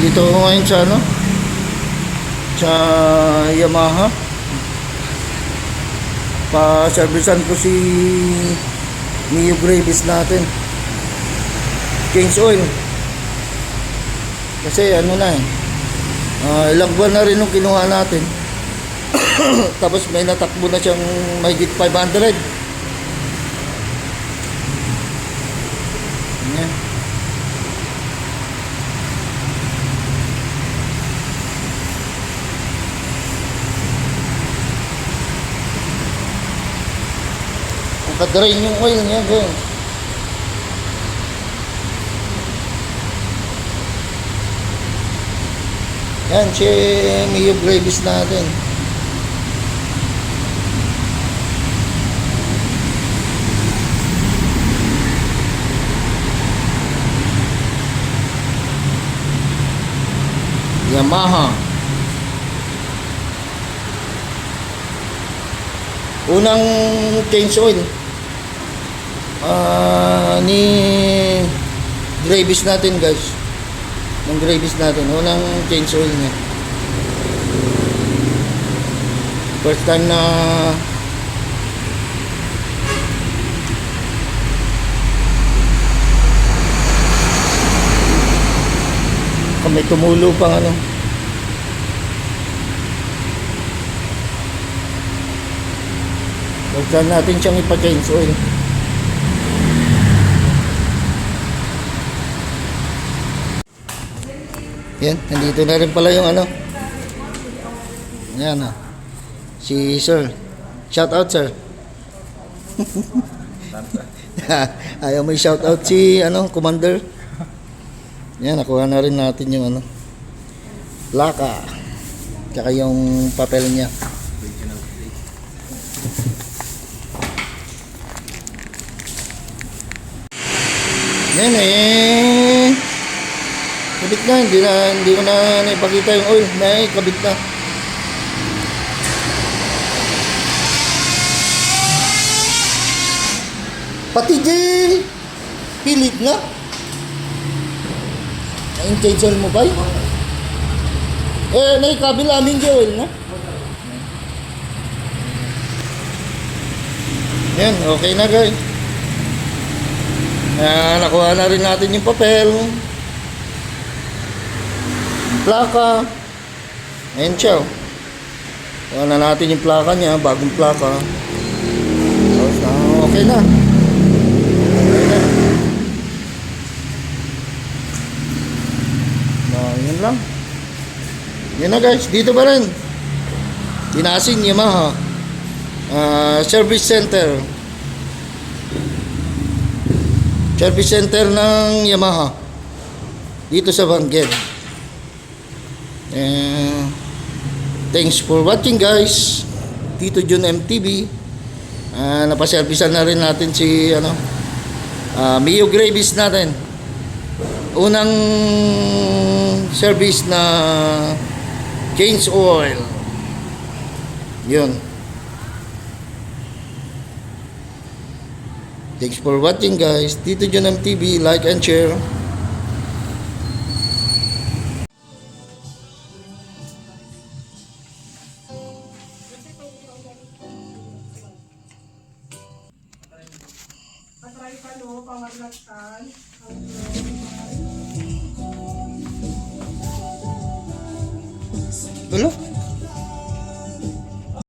Dito ako ngayon sa ano? Sa Yamaha. Pa-servisan ko si Mio Gravis natin. Change oil. Kasi ano na eh. Ilang buwan na rin nung kinuha natin. Tapos may natakbo na siyang mahigit 500. Yan. Nakadry yung oil niya, guys. Yan, si Mio Gravis natin. Yamaha. Unang change oil ni Gravis natin, guys. Ng Gravis natin, unang change oil niya. First time na may tumulo pang ano. Huwag natin siyang ipa-change oil. Yan, nandito na rin pala yung ano. Yan ah. Si Sir. Shout out, Sir. Ayaw may shout out si ano, Commander. Yan, nakuha na rin natin yung ano, plaka. Tsaka yung papel niya. Yan eh. Kabit na, hindi ko na naipakita yung oil. Kabit na. Pati di pilit na. Ang change oil mo ba? Naikabila aming oil na. Yan, okay na, guys. Nakuha na rin natin yung papel, plaka. Ayan siya. Kuha na natin yung plaka niya, bagong plaka. Okay na. Yun lang. Yun na, guys. Dito pa rin. Dinasin Yamaha. Service center. Service center ng Yamaha. Dito sa Bangged. Thanks for watching, guys. Tito Jun MTV. Napaservisan na rin natin si ano, Mio Gravis natin. Unang service na change oil. Yun. Thanks for watching, guys. Tito Jun MTV. Like and share. Patry pa no, pamarlatan. Hello?